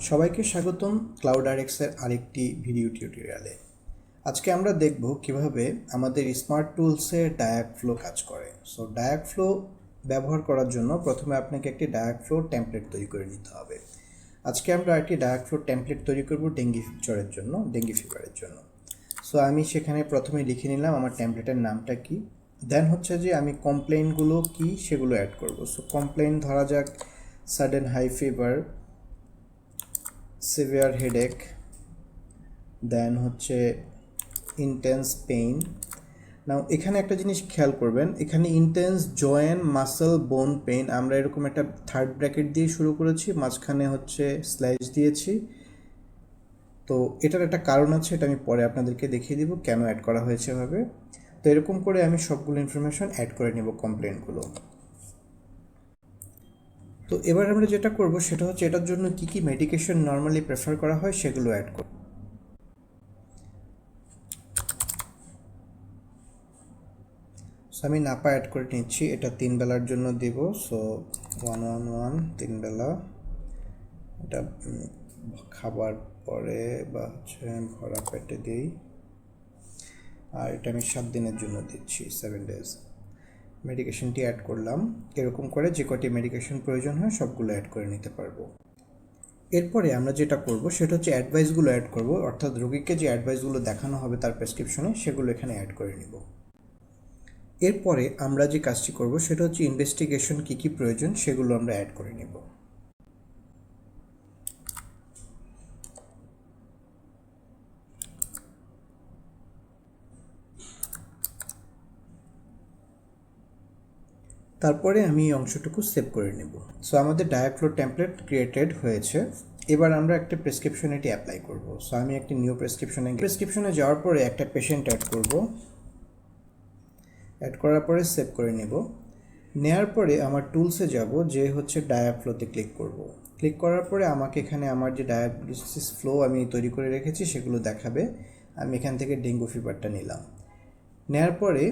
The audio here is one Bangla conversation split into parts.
সবাইকে স্বাগতম ক্লাউডআরএক্সের আরেকটি ভিডিও টিউটোরিয়ালে। আজকে আমরা দেখব কিভাবে আমাদের স্মার্ট টুলসে ডায়াগ ফ্লো কাজ করে। সো ডায়াগ ফ্লো ব্যবহার করার জন্য প্রথমে আপনাকে একটি ডায়াগ ফ্লো টেমপ্লেট তৈরি করে নিতে হবে। আজকে আমরা একটি ডায়াগ ফ্লো টেমপ্লেট তৈরি করব ডেঙ্গি ফিভারের জন্য। সো আমি সেখানে প্রথমে লিখে নিলাম আমার টেমপ্লেটের নামটা কি, দেন হচ্ছে যে আমি কমপ্লেইনগুলো কি সেগুলো অ্যাড করব। সো কমপ্লেইন ধরা যাক sudden high fever, severe headache, then হচ্ছে ইন্টেন্স পেইন। নাও এখানে একটা জিনিস খেয়াল করবেন, এখানে ইন্টেন্স জয়েন্ট মাসল বোন পেইন আমরা এরকম একটা থার্ড ব্র্যাকেট দিয়ে শুরু করেছি, মাঝখানে হচ্ছে স্ল্যাশ দিয়েছি। তো এটার একটা কারণ আছে, এটা আমি পরে আপনাদেরকে দেখিয়ে দিব কেন অ্যাড করা হয়েছে এভাবে। তো এরকম করে আমি সবগুলো ইনফরমেশন অ্যাড করে নেব কমপ্লেনগুলো। তো এবার আমরা যেটা করব সেটা হচ্ছে এটার জন্য কি কি মেডিকেশন নর্মালি প্রেফার করা হয় সেগুলো অ্যাড করব। সো আমি নাপা অ্যাড করে নিচ্ছি, এটা 3 বেলার জন্য দিব। সো 111 3 বেলা, এটা খাবার পরে বা হচ্ছে ভরা পেটে দিই। আর এটা আমি 7 দিনের জন্য দিচ্ছি, 7 ডেজ। মেডিকেশনটি অ্যাড করলাম। এরকম করে যে কটি মেডিকেশন প্রয়োজন হয় সবগুলো অ্যাড করে নিতে পারবো। এরপরে আমরা যেটা করব সেটা হচ্ছে অ্যাডভাইসগুলো অ্যাড করব, অর্থাৎ রোগীকে যে অ্যাডভাইসগুলো দেখানো হবে তার প্রেসক্রিপশনে সেগুলো এখানে অ্যাড করে নিব। এরপরে আমরা যে কাজটি করব সেটা হচ্ছে ইনভেস্টিগেশন কী কী প্রয়োজন সেগুলো আমরা অ্যাড করে নিব। তারপরে আমি এই অংশটুকু সেভ করে নেব। সো আমাদের ডায়াগ ফ্লো টেমপ্লেট ক্রিয়েটেড হয়েছে। এবার আমরা একটা প্রেসক্রিপশন এটি অ্যাপ্লাই করব। সো আমি একটি নিউ প্রেসক্রিপশনে যাওয়ার পরে একটা পেশেন্ট অ্যাড করব। অ্যাড করার পরে সেভ করে নেব। নেওয়ার পরে আমার টুলসে যাব, যে হচ্ছে ডায়াগ ফ্লোতে ক্লিক করব। ক্লিক করার পরে আমাকে এখানে আমার যে ডায়াগনোসিস ফ্লো আমি তৈরি করে রেখেছি সেগুলো দেখাবে। আমি এখান থেকে ডেঙ্গু ফিভারটা নিলাম। নেওয়ার পরে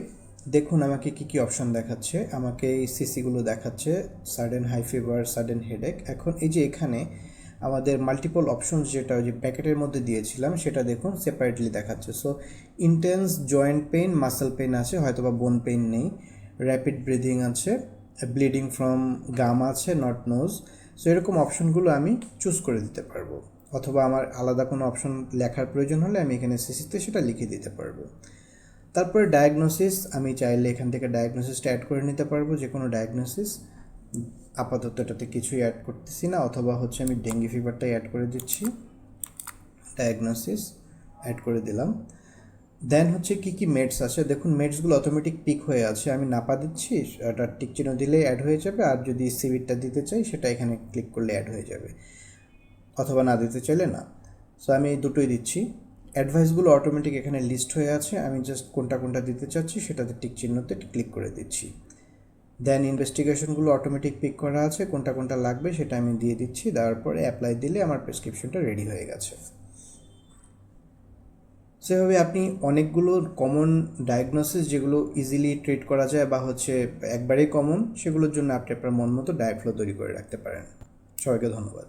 দেখুন আমাকে কি কি অপশন দেখাচ্ছে। আমাকে এই সিসিগুলো দেখাচ্ছে, sudden high fever, sudden headache. এখন এই যে এখানে আমাদের মাল্টিপল অপশনস যেটা ওই যে প্যাকেটের মধ্যে দিয়েছিলাম সেটা দেখুন সেপারেটলি দেখাচ্ছে। So intense joint pain, muscle pain আছে, হয়তো বা বোন পেইন নেই। র্যাপিড ব্রিদিং আছে, ব্লিডিং ফ্রম গাম আছে, নট নোজ। সো এরকম অপশনগুলো আমি চুজ করে দিতে পারবো, অথবা আমার আলাদা কোনো অপশন লেখার প্রয়োজন হলে আমি এখানে সিসিতে সেটা লিখে দিতে পারবো। তারপরে ডায়াগনোসিস, আমি চাইলে এখান থেকে ডায়াগনোসিসটা অ্যাড করে নিতে পারবো, যে কোনো ডায়াগনোসিস। আপাতত এটাতে কিছুই অ্যাড করতেছি না, অথবা হচ্ছে আমি ডেঙ্গি ফিভারটাই অ্যাড করে দিচ্ছি। ডায়াগনোসিস অ্যাড করে দিলাম। দেন হচ্ছে কি কি মেডস আছে, দেখুন মেডসগুলো অটোমেটিক পিক হয়ে আছে। আমি নাপা দিচ্ছি, এটা টিক চিহ্ন দিলেই অ্যাড হয়ে যাবে। আর যদি সিভিটটা দিতে চাই সেটা এখানে ক্লিক করলে অ্যাড হয়ে যাবে, অথবা না দিতে চাইলে না। সো আমি এই দুটোই দিচ্ছি। অ্যাডভাইসগুলো অটোমেটিক এখানে লিস্ট হয়ে আছে, আমি জাস্ট কোনটা কোনটা দিতে চাচ্ছি সেটাতে টিক চিহ্নতে ক্লিক করে দিচ্ছি। দেন ইনভেস্টিগেশনগুলো অটোমেটিক পিক করা আছে, কোনটা কোনটা লাগবে সেটা আমি দিয়ে দিচ্ছি। দেওয়ার পরে অ্যাপ্লাই দিলে আমার প্রেসক্রিপশনটা রেডি হয়ে গেছে। সেভাবে আপনি অনেকগুলো কমন ডায়াগনোসিস যেগুলো ইজিলি ট্রিট করা যায় বা হচ্ছে একবারেই কমন, সেগুলোর জন্য আপনি আপনার মন মতো ডায়াগ ফ্লো তৈরি করে রাখতে পারেন। সবাইকে ধন্যবাদ।